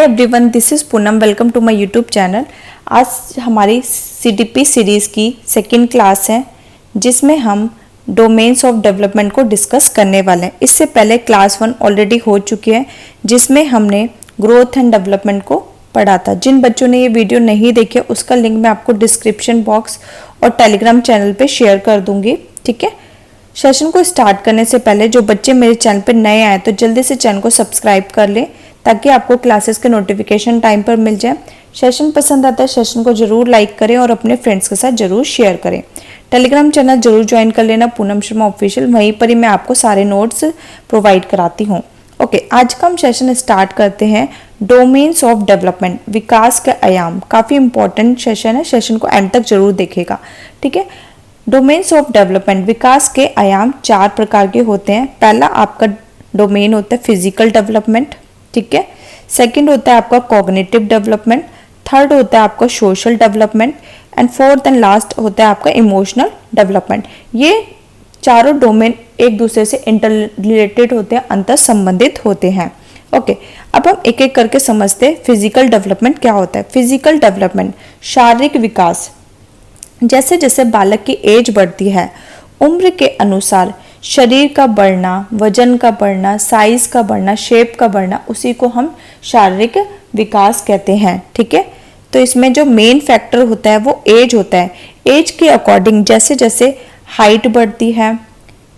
Everyone, this is Poonam. Welcome to my YouTube channel. आज हमारी CDP series की second class है जिसमें हम डोमेन्स ऑफ डेवलपमेंट को डिस्कस करने वाले हैं। इससे पहले क्लास 1 ऑलरेडी हो चुकी है जिसमें हमने ग्रोथ एंड डेवलपमेंट को पढ़ा था। जिन बच्चों ने ये वीडियो नहीं देखी उसका लिंक मैं आपको डिस्क्रिप्शन बॉक्स और टेलीग्राम चैनल पर शेयर कर दूँगी। ठीक है, सेशन को स्टार्ट करने से पहले जो बच्चे मेरे चैनल पर नए आए तो जल्दी से चैनल को सब्सक्राइब कर लें ताकि आपको क्लासेस के नोटिफिकेशन टाइम पर मिल जाए। सेशन पसंद आता है सेशन को जरूर लाइक करें और अपने फ्रेंड्स के साथ जरूर शेयर करें। टेलीग्राम चैनल जरूर ज्वाइन कर लेना, पूनम शर्मा ऑफिशियल। वहीं पर ही मैं आपको सारे नोट्स प्रोवाइड कराती हूँ। ओके, आज का हम सेशन स्टार्ट करते हैं। डोमेन्स ऑफ डेवलपमेंट, विकास के आयाम। काफ़ी इंपॉर्टेंट सेशन है, सेशन को एंड तक जरूर देखेगा। ठीक है, डोमेन्स ऑफ डेवलपमेंट, विकास के आयाम 4 प्रकार के होते हैं। पहला आपका डोमेन होता है फिजिकल डेवलपमेंट। ठीक है, सेकंड होता है आपका कॉग्निटिव डेवलपमेंट, थर्ड होता है आपका social development and fourth and last होता है आपका इमोशनल डेवलपमेंट। ये चारों डोमेन एक दूसरे से इंटर रिलेटेड होते हैं, अंतर संबंधित होते हैं। ओके, अब हम एक एक करके समझते हैं फिजिकल डेवलपमेंट क्या होता है। फिजिकल डेवलपमेंट शारीरिक विकास। जैसे जैसे बालक की एज बढ़ती है उम्र के अनुसार शरीर का बढ़ना, वजन का बढ़ना, साइज का बढ़ना, शेप का बढ़ना, उसी को हम शारीरिक विकास कहते हैं। ठीक है, तो इसमें जो मेन फैक्टर होता है वो एज होता है। एज के अकॉर्डिंग जैसे जैसे हाइट बढ़ती है,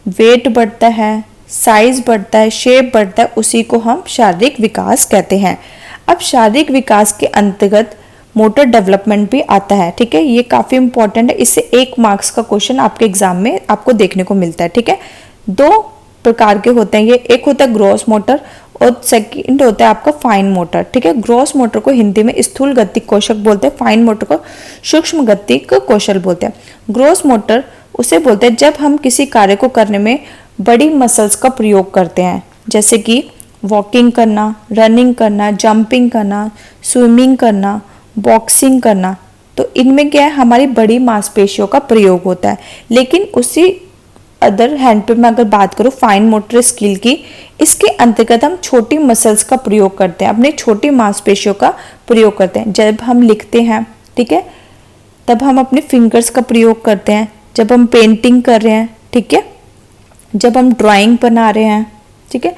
वेट बढ़ता है, साइज बढ़ता है, शेप बढ़ता है, उसी को हम शारीरिक विकास कहते हैं। अब शारीरिक विकास के अंतर्गत मोटर डेवलपमेंट भी आता है। ठीक है, ये काफ़ी इंपॉर्टेंट है। इससे 1 मार्क्स का क्वेश्चन आपके एग्जाम में आपको देखने को मिलता है। ठीक है, 2 प्रकार के होते हैं ये, एक होता है ग्रॉस मोटर और सेकंड होता है आपका फाइन मोटर। ठीक है, ग्रॉस मोटर को हिंदी में स्थूल गति कोशक बोलते हैं, फाइन मोटर को सूक्ष्म गति कौशल बोलते हैं। ग्रॉस मोटर उसे बोलते हैं जब हम किसी कार्य को करने में बड़ी मसल्स का प्रयोग करते हैं, जैसे कि वॉकिंग करना, रनिंग करना, जंपिंग करना, स्विमिंग करना, बॉक्सिंग करना। तो इनमें क्या है, हमारी बड़ी मांसपेशियों का प्रयोग होता है। लेकिन उसी अदर हैंड पे मैं अगर बात करूँ फाइन मोटर स्किल की, इसके अंतर्गत हम छोटी मसल्स का प्रयोग करते हैं, अपने छोटी मांसपेशियों का प्रयोग करते हैं। जब हम लिखते हैं, ठीक है, तब हम अपने फिंगर्स का प्रयोग करते हैं। जब हम पेंटिंग कर रहे हैं, ठीक है, जब हम ड्राइंग बना रहे हैं, ठीक है,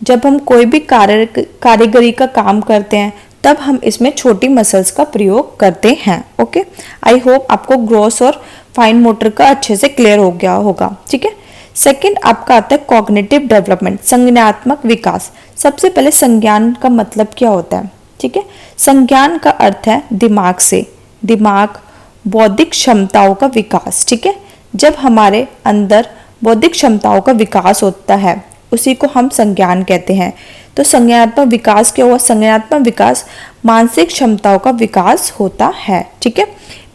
जब हम कोई भी कारीगरी का काम करते हैं, तब हम इसमें छोटी मसल्स का प्रयोग करते हैं। ओके, आई होप आपको ग्रॉस और फाइन मोटर का अच्छे से क्लियर हो गया होगा। ठीक है, सेकंड आपका आता है कॉग्निटिव डेवलपमेंट, संज्ञानात्मक विकास। सबसे पहले संज्ञान का मतलब क्या होता है। ठीक है, संज्ञान का अर्थ है दिमाग से, दिमाग, बौद्धिक क्षमताओं का विकास। ठीक है, जब हमारे अंदर बौद्धिक क्षमताओं का विकास होता है उसी को हम संज्ञान कहते हैं। तो संज्ञानात्मक विकास क्या हुआ, संज्ञानात्मक विकास मानसिक क्षमताओं का विकास होता है। ठीक है,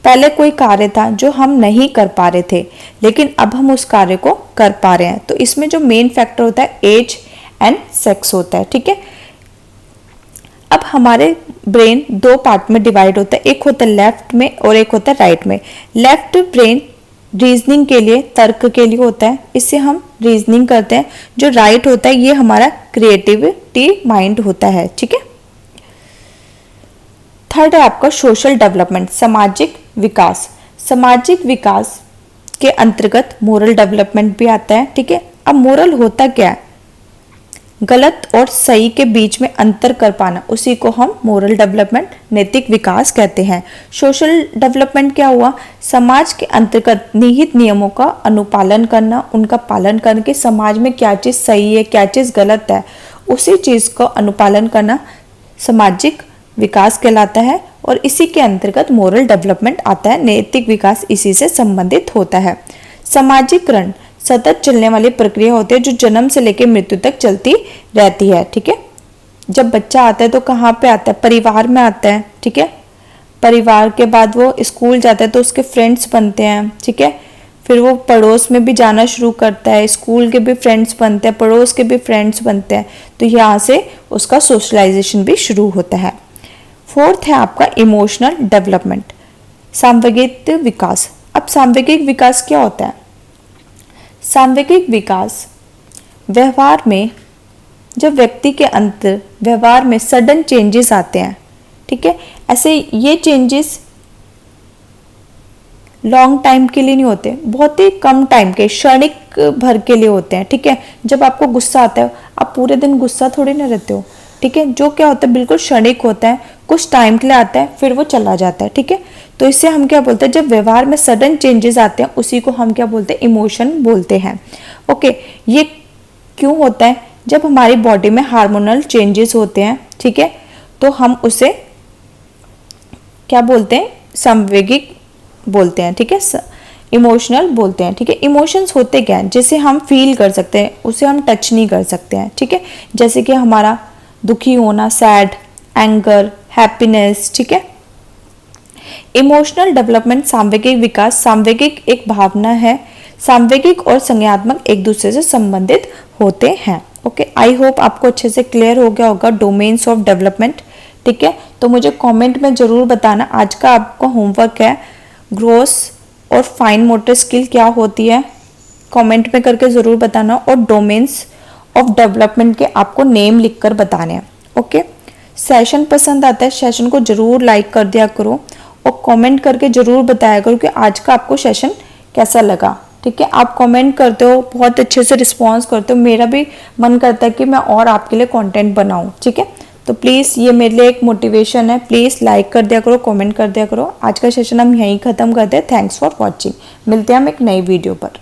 पहले कोई कार्य था जो हम नहीं कर पा रहे थे लेकिन अब हम उस कार्य को कर पा रहे हैं। तो इसमें जो मेन फैक्टर होता है एज एंड सेक्स होता है। ठीक है, अब हमारे ब्रेन 2 पार्ट में डिवाइड होता है, एक होता है लेफ्ट में और एक होता है राइट में। लेफ्ट ब्रेन रीजनिंग के लिए, तर्क के लिए होता है, इससे हम रीजनिंग करते हैं। जो राइट होता है ये हमारा क्रिएटिविटी माइंड होता है। ठीक है, थर्ड है आपका सोशल डेवलपमेंट, सामाजिक विकास। सामाजिक विकास के अंतर्गत मोरल डेवलपमेंट भी आता है। ठीक है, अब मोरल होता क्या है, गलत और सही के बीच में अंतर कर पाना, उसी को हम मोरल डेवलपमेंट, नैतिक विकास कहते हैं। सोशल डेवलपमेंट क्या हुआ, समाज के अंतर्गत निहित नियमों का अनुपालन करना, उनका पालन करके समाज में क्या चीज़ सही है क्या चीज़ गलत है उसी चीज़ को अनुपालन करना सामाजिक विकास कहलाता है। और इसी के अंतर्गत मोरल डेवलपमेंट आता है, नैतिक विकास इसी से संबंधित होता है। सामाजिकरण सतत चलने वाली प्रक्रिया होती है जो जन्म से लेकर मृत्यु तक चलती रहती है। ठीक है, जब बच्चा आता है तो कहाँ पे आता है, परिवार में आता है। ठीक है, परिवार के बाद वो स्कूल जाता है तो उसके फ्रेंड्स बनते हैं। ठीक है, फिर वो पड़ोस में भी जाना शुरू करता है, स्कूल के भी फ्रेंड्स बनते हैं, पड़ोस के भी फ्रेंड्स बनते हैं। तो यहाँ से उसका सोशलाइजेशन भी शुरू होता है। फोर्थ है आपका इमोशनल डेवलपमेंट, सांवेगिक विकास। अब सांवेगिक विकास क्या होता है, सांवेगिक विकास व्यवहार में जब व्यक्ति के अंतर व्यवहार में सडन चेंजेस आते हैं, ठीक है। ऐसे ये चेंजेस लॉन्ग टाइम के लिए नहीं होते, बहुत ही कम टाइम के, क्षणिक भर के लिए होते हैं, ठीक है। जब आपको गुस्सा आता है, आप पूरे दिन गुस्सा थोड़ी ना रहते हो, ठीक है। जो क्या होता है बिल्कुल क्षणिक होता है, कुछ टाइम के लिए आता है, फिर वो चला जाता है, ठीक है। तो इससे हम क्या बोलते हैं, जब व्यवहार में सडन चेंजेस आते हैं उसी को हम क्या बोलते हैं, इमोशन बोलते हैं। ओके, ये क्यों होता है, जब हमारी बॉडी में हार्मोनल चेंजेस होते हैं, ठीक है, तो हम उसे क्या बोलते हैं, संवेगिक बोलते हैं, ठीक है, इमोशनल बोलते हैं, ठीक है। इमोशंस होते क्या हैं, जिसे हम फील कर सकते हैं, उसे हम टच नहीं कर सकते हैं, ठीक है। जैसे कि हमारा दुखी होना, सैड, एंगर, हैप्पीनेस, ठीक है। इमोशनल डेवलपमेंट, सांवेगिक विकास। सांवेगिक एक भावना है, सांवेगिक और संज्ञानात्मक एक दूसरे से संबंधित होते हैं। ओके, आई होप आपको अच्छे से क्लियर हो गया होगा डोमेन्स ऑफ डेवलपमेंट, ठीक है। तो मुझे कमेंट में जरूर बताना, आज का आपका होमवर्क है ग्रोस और फाइन मोटर स्किल क्या होती है, कमेंट में करके ज़रूर बताना, और डोमेन्स ऑफ डेवलपमेंट के आपको नेम लिखकर बताने हैं। ओके, सेशन पसंद आता है, सेशन को ज़रूर लाइक कर दिया करो और कमेंट करके ज़रूर बताया करो कि आज का आपको सेशन कैसा लगा, ठीक है। आप कमेंट करते हो, बहुत अच्छे से रिस्पॉन्स करते हो, मेरा भी मन करता है कि मैं और आपके लिए कंटेंट बनाऊं, ठीक है। तो प्लीज़ ये मेरे लिए एक मोटिवेशन है, प्लीज़ लाइक कर दिया करो, कमेंट कर दिया करो। आज का सेशन हम यहीं ख़त्म करते हैं। थैंक्स फॉर वॉचिंग, मिलते हैं हम एक नई वीडियो पर।